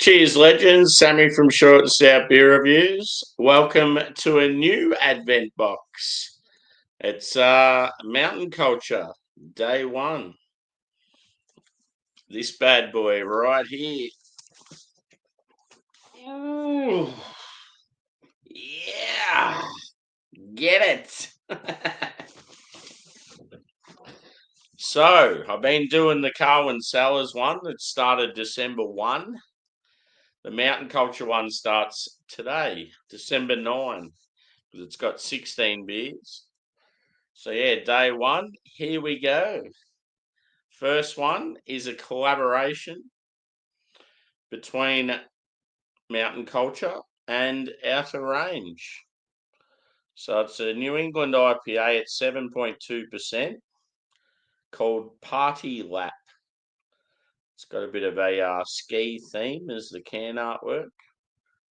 Cheers, legends. Sammy from Short and Stout Beer Reviews. Welcome to a new Advent box. It's Mountain Culture, day one. This bad boy right here. Ooh. Yeah. Get it. So, I've been doing the Carwin Cellars one. It started December 1. The Mountain Culture one starts today, December 9, because it's got 16 beers. So, yeah, day one, here we go. First one is a collaboration between Mountain Culture and Outer Range. So, it's a New England IPA at 7.2% called Party Lap. It's got a bit of a ski theme as the can artwork.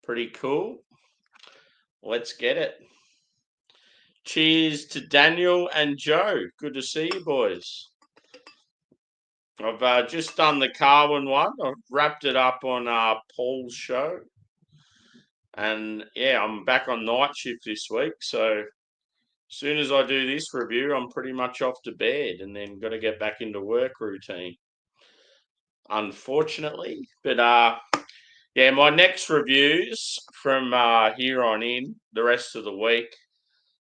Pretty cool. Let's get it. Cheers to Daniel and Joe. Good to see you, boys. I've just done the Carwin one. I've wrapped it up on Paul's show. And yeah, I'm back on night shift this week. So as soon as I do this review, I'm pretty much off to bed and then got to get back into work routine. Unfortunately. But yeah, my next reviews from here on in, the rest of the week,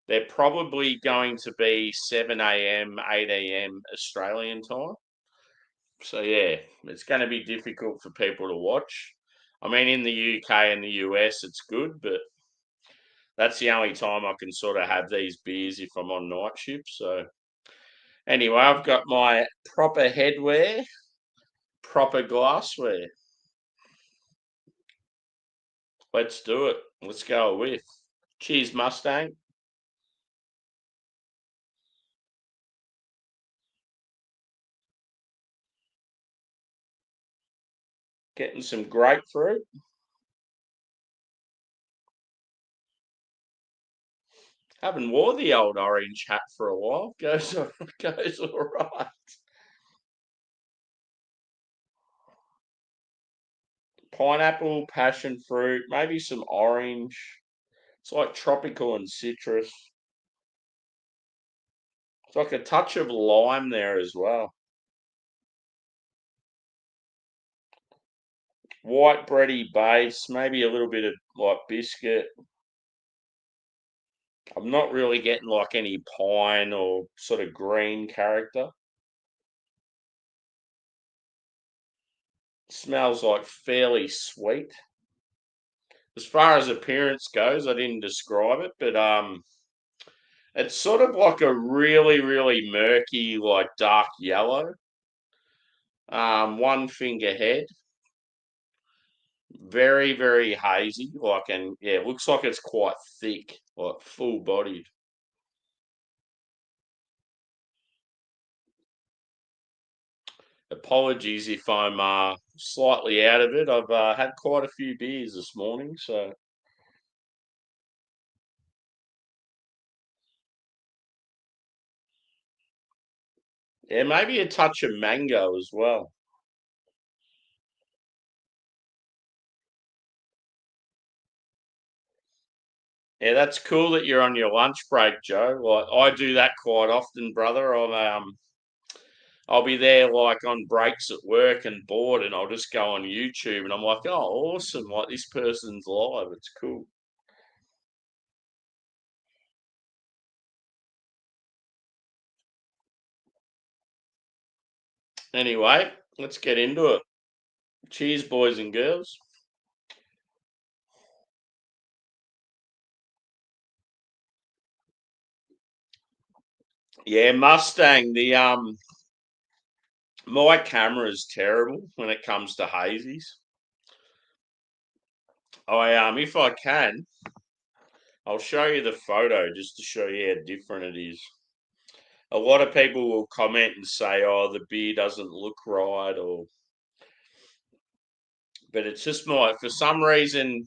they're probably going to be 7 a.m., 8 a.m. Australian time. So, yeah, it's going to be difficult for people to watch. I mean, in the UK and the US, it's good, but that's the only time I can sort of have these beers if I'm on night shift. So, anyway, I've got my proper headwear, proper glassware. Let's do it. Let's go with. Cheers, Mustang. Getting some grapefruit. Haven't wore the old orange hat for a while. Goes all right. Pineapple, passion fruit, maybe some orange. It's like tropical and citrus. It's like a touch of lime there as well. White bready base, maybe a little bit of like biscuit. I'm not really getting like any pine or sort of green character. Smells like fairly sweet. As far as appearance goes, I didn't describe it, but it's sort of like a really, really murky, like dark yellow. One finger head. Very, very hazy. Like, and yeah, it looks like it's quite thick, like full bodied. Apologies if I'm slightly out of it. I've had quite a few beers this morning, so yeah, maybe a touch of mango as well. Yeah, that's cool that you're on your lunch break, Joe. Like I do that quite often, brother. I'll be there like on breaks at work and bored, and I'll just go on YouTube, and I'm like, oh, awesome! Like this person's live. It's cool. Anyway, let's get into it. Cheers, boys and girls. Yeah, Mustang. The my camera is terrible when it comes to hazies. If I can, I'll show you the photo just to show you how different it is. A lot of people will comment and say, "Oh, the beer doesn't look right," or but it's just my for some reason.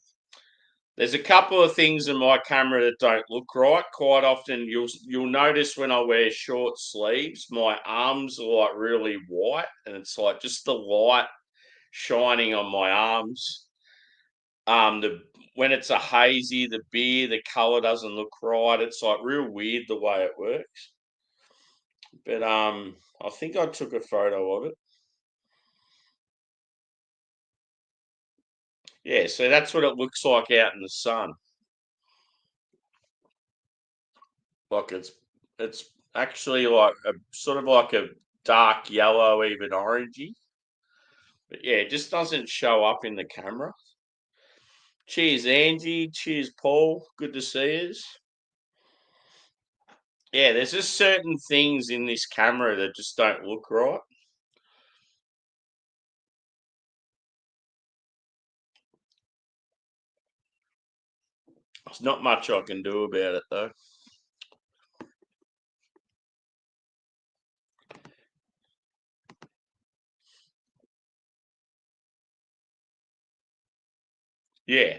There's a couple of things in my camera that don't look right. Quite often, you'll notice when I wear short sleeves, my arms are like really white, and it's like just the light shining on my arms The when it's a hazy, the beer, the color doesn't look right. It's like real weird the way it works. But I think I took a photo of it. Yeah, so that's what it looks like out in the sun. Like it's actually like a sort of like a dark yellow, even orangey. But yeah, it just doesn't show up in the camera. Cheers, Angie. Cheers, Paul. Good to see us. Yeah, there's just certain things in this camera that just don't look right. There's not much I can do about it though. Yeah.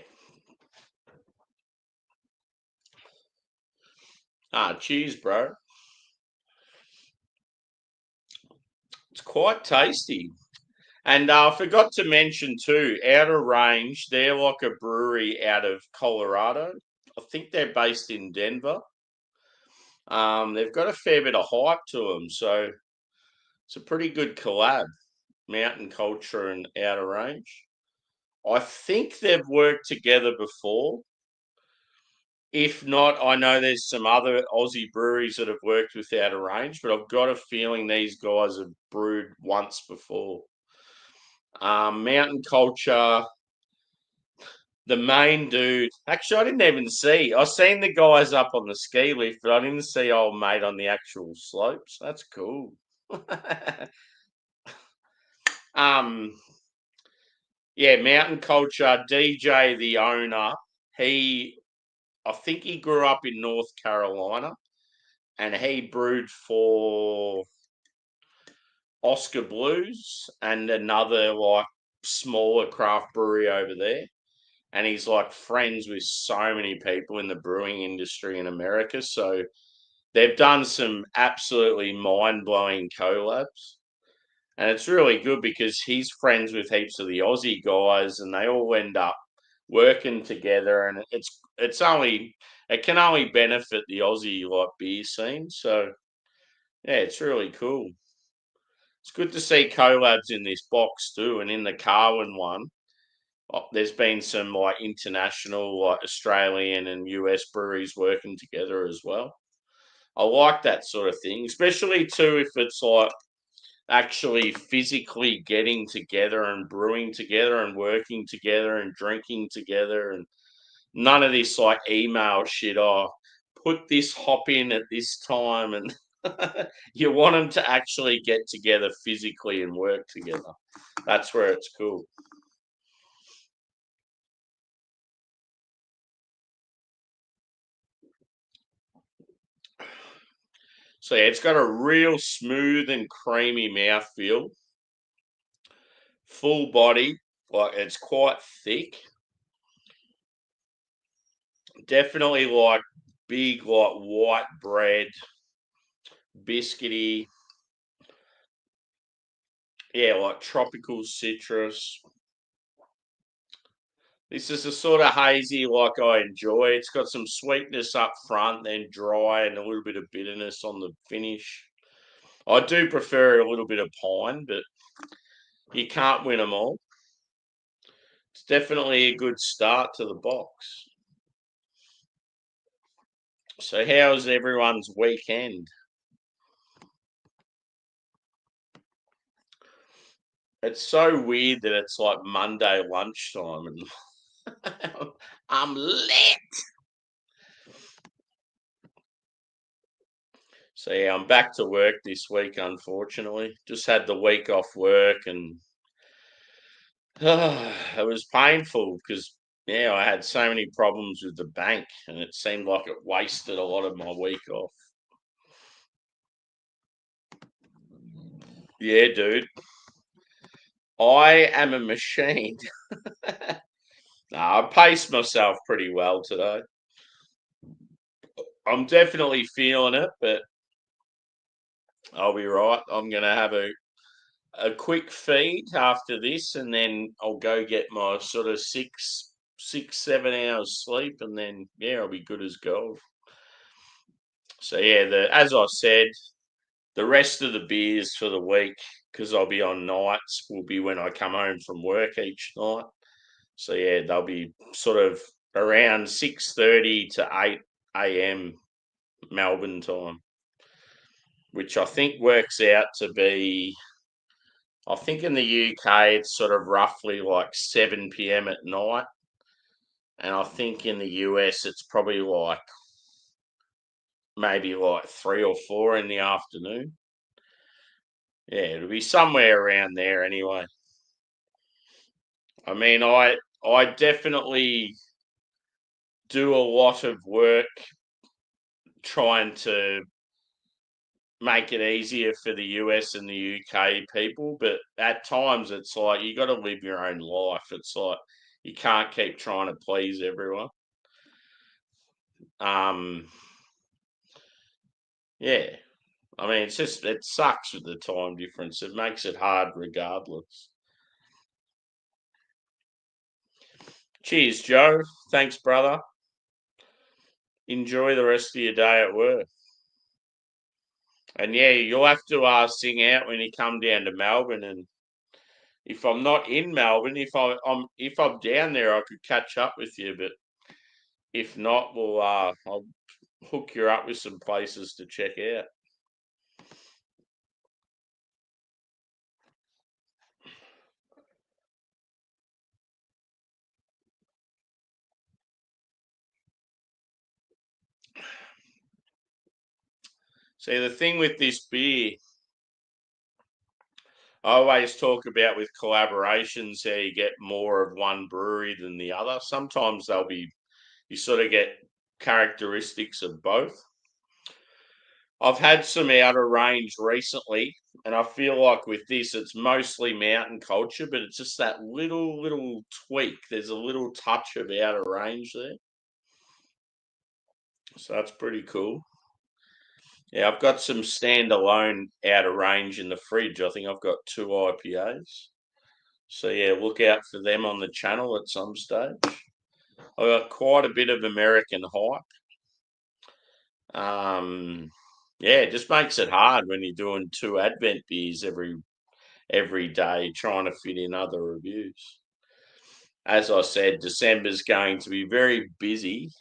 Cheers, bro. It's quite tasty. And I forgot to mention too, Outer Range, they're like a brewery out of Colorado. I think they're based in Denver. They've got a fair bit of hype to them, so it's a pretty good collab, Mountain Culture and Outer Range. I think they've worked together before. If not, I know there's some other Aussie breweries that have worked with Outer Range, but I've got a feeling these guys have brewed once before. Mountain Culture, the main dude. Actually, I didn't even see. I seen the guys up on the ski lift, but I didn't see old mate on the actual slopes. That's cool. um, yeah, Mountain Culture, DJ, the owner. He, I think he grew up in North Carolina, and he brewed for Oscar Blues and another like smaller craft brewery over there. And he's like friends with so many people in the brewing industry in America. So they've done some absolutely mind blowing collabs. And it's really good because he's friends with heaps of the Aussie guys and they all end up working together and it can only benefit the Aussie like beer scene. So yeah, it's really cool. It's good to see collabs in this box too, and in the Carwin one, there's been some like international, like Australian and US breweries working together as well. I like that sort of thing, especially too if it's like actually physically getting together and brewing together and working together and drinking together and none of this like email shit. Oh, put this hop in at this time and you want them to actually get together physically and work together. That's where it's cool. So yeah, it's got a real smooth and creamy mouthfeel, full body, like it's quite thick. Definitely like big, like white bread, biscuity. Yeah, like tropical citrus. This is the sort of hazy like I enjoy. It's got some sweetness up front, then dry and a little bit of bitterness on the finish. I do prefer a little bit of pine, but you can't win them all. It's definitely a good start to the box. So, how's everyone's weekend? It's so weird that it's like Monday lunchtime and I'm lit. So yeah, I'm back to work this week. Unfortunately, just had the week off work and it was painful because yeah, I had so many problems with the bank and it seemed like it wasted a lot of my week off. Yeah, dude, I am a machine. I paced myself pretty well today. I'm definitely feeling it, but I'll be right. I'm gonna have a quick feed after this, and then I'll go get my sort of 6 6-7 hours sleep, and then yeah, I'll be good as gold. So yeah, as I said, the rest of the beers for the week, because I'll be on nights, will be when I come home from work each night. So yeah, they'll be sort of around 6:30 to 8 a.m. Melbourne time, which I think works out to be, I think in the UK it's sort of roughly like 7 p.m. at night, and I think in the US it's probably like maybe like 3 or 4 in the afternoon. Yeah, it'll be somewhere around there anyway. I mean, I definitely do a lot of work trying to make it easier for the US and the UK people, but at times it's like you got to live your own life. It's like you can't keep trying to please everyone. Um, yeah, I mean, it sucks with the time difference. It makes it hard regardless. Cheers, Joe. Thanks, brother. Enjoy the rest of your day at work. And yeah, you'll have to sing out when you come down to Melbourne. And if I'm not in Melbourne, if I'm down there, I could catch up with you. But if not, I'll hook you up with some places to check out. See, the thing with this beer, I always talk about with collaborations how you get more of one brewery than the other. Sometimes you sort of get characteristics of both. I've had some outer range recently, and I feel like with this, it's mostly mountain culture, but it's just that little tweak. There's a little touch of outer range there, so that's pretty cool. Yeah, I've got some standalone outer range in the fridge. I think I've got 2 IPAs. So yeah, look out for them on the channel at some stage. I've got quite a bit of American hype. Yeah, it just makes it hard when you're doing 2 Advent beers every day, trying to fit in other reviews. As I said, December's going to be very busy.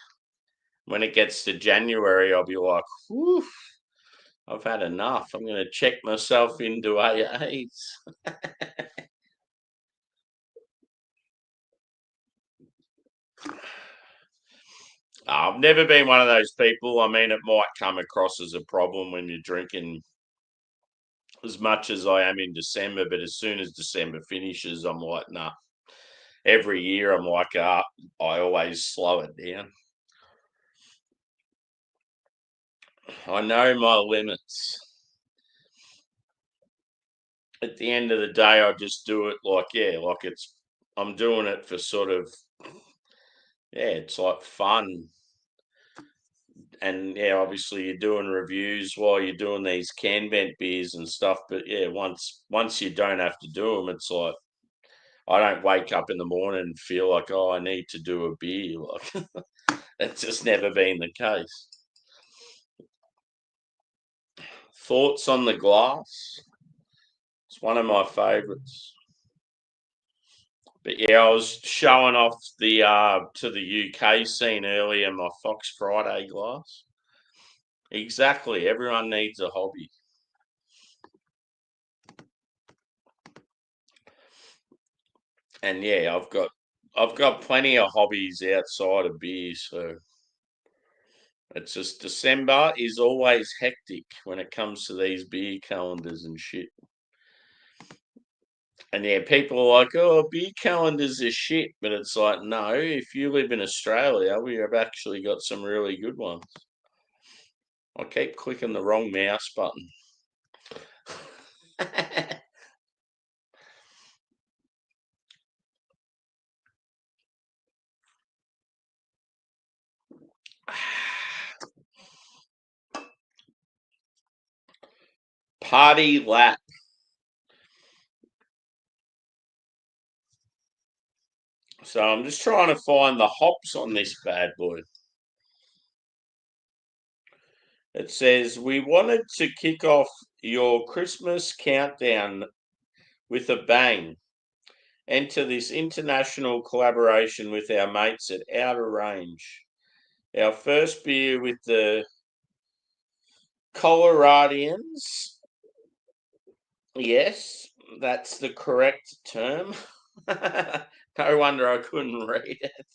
When it gets to January, I'll be like, whew, I've had enough. I'm going to check myself into AAs. I've never been one of those people. I mean, it might come across as a problem when you're drinking as much as I am in December, but as soon as December finishes, I'm like, nah. Every year, I'm like, I always slow it down. I know my limits. At the end of the day, I just do it like, yeah, like I'm doing it for sort of, yeah, it's like fun. And yeah, obviously you're doing reviews while you're doing these can vent beers and stuff. But yeah, once you don't have to do them, it's like I don't wake up in the morning and feel like, oh, I need to do a beer. Like that's just never been the case. Thoughts on the glass? It's one of my favourites. But yeah, I was showing off the to the UK scene earlier my Fox Friday glass. Exactly. Everyone needs a hobby. And yeah, I've got plenty of hobbies outside of beer, so it's just December is always hectic when it comes to these beer calendars and shit. And yeah, people are like, oh, beer calendars are shit. But it's like, no, if you live in Australia, we have actually got some really good ones. I keep clicking the wrong mouse button. Party lap. So I'm just trying to find the hops on this bad boy. It says, we wanted to kick off your Christmas countdown with a bang. Enter this international collaboration with our mates at Outer Range. Our first beer with the Coloradians. Yes, that's the correct term. No wonder I couldn't read it.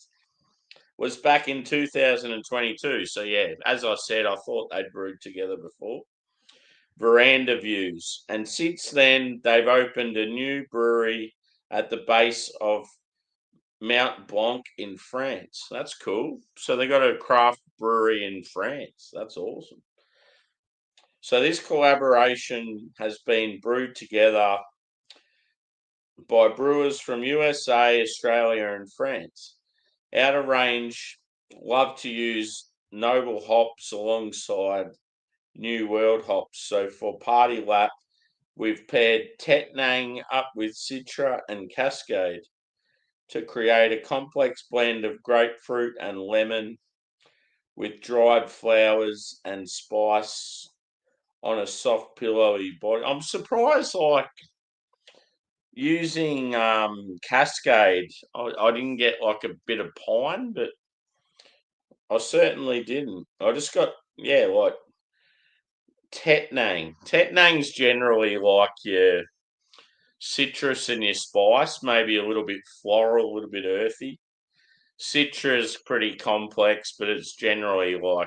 Was back in 2022. So, yeah, as I said, I thought they'd brewed together before. Veranda Views. And since then, they've opened a new brewery at the base of Mount Blanc in France. That's cool. So they got a craft brewery in France. That's awesome. So this collaboration has been brewed together by brewers from USA, Australia, and France. Outer Range love to use noble hops alongside New World hops. So for Party Lap, we've paired Tettnang up with Citra and Cascade to create a complex blend of grapefruit and lemon with dried flowers and spice on a soft pillowy body. I'm surprised, like using Cascade, I didn't get like a bit of pine, but I certainly didn't. I just got, yeah, like Tettnang. Tettnang's generally like your citrus and your spice, maybe a little bit floral, a little bit earthy. Citrus pretty complex, but it's generally like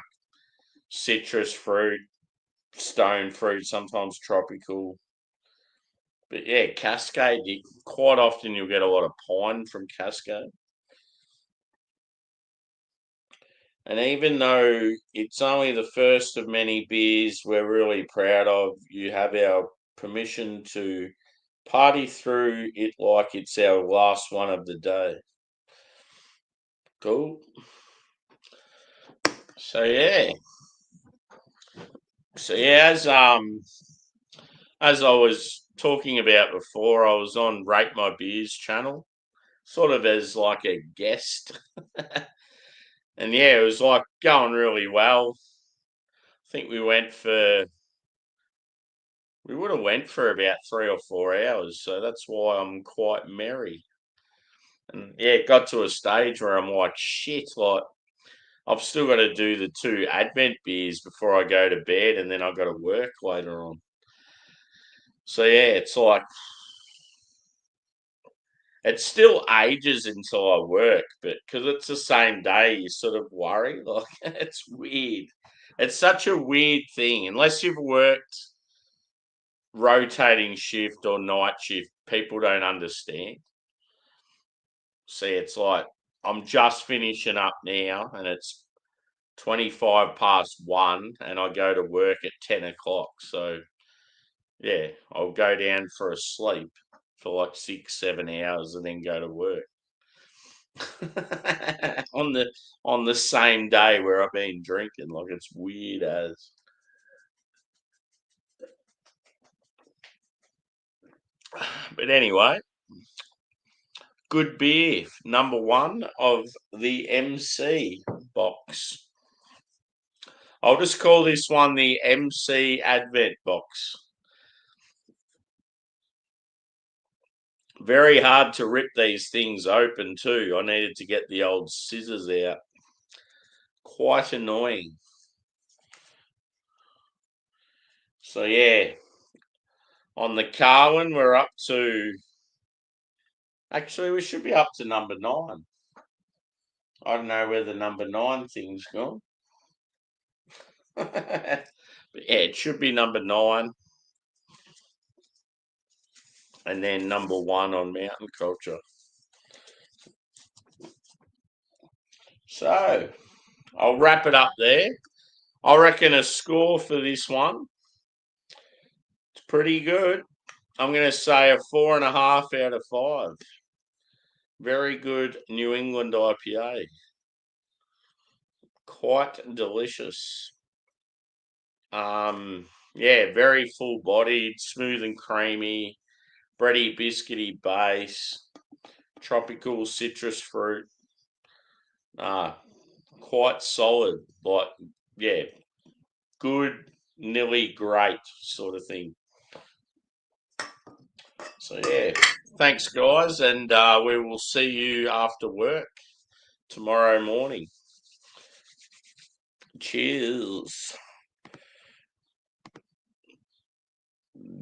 citrus fruit, stone fruit, sometimes tropical. But yeah, Cascade, quite often you'll get a lot of pine from Cascade. And even though it's only the first of many beers we're really proud of, you have our permission to party through it like it's our last one of the day. Cool. So yeah. So yeah, as I was talking about before, I was on Rate My Beers channel, sort of as like a guest. And yeah, it was like going really well. I think we would have went for about 3 or 4 hours, so that's why I'm quite merry. And yeah, it got to a stage where I'm like, shit, like I've still got to do the 2 Advent beers before I go to bed, and then I've got to work later on. So yeah, it's like it's still ages until I work, but because it's the same day, you sort of worry. Like it's weird. It's such a weird thing. Unless you've worked rotating shift or night shift, people don't understand. See, it's like I'm just finishing up now, and it's 25 past 1, and I go to work at 10 o'clock. So yeah, I'll go down for a sleep for like 6, 7 hours, and then go to work. on the same day where I've been drinking. Like it's weird as. But anyway, good beer. Number one of the MC box. I'll just call this one the MC Advent box. Very hard to rip these things open too. I needed to get the old scissors out. Quite annoying. So yeah, on the Carwin, we're up to. Actually, we should be up to number 9. I don't know where the number 9 thing's gone. But yeah, it should be number 9. And then number 1 on mountain culture. So I'll wrap it up there. I reckon a score for this one. It's pretty good. I'm going to say a 4.5 out of 5. Very good New England IPA. Quite delicious. Yeah, very full bodied, smooth and creamy, bready, biscuity base. tropical citrus fruit. Quite solid. Like, yeah, good, nearly great sort of thing. So yeah, thanks guys, and we will see you after work tomorrow morning. Cheers.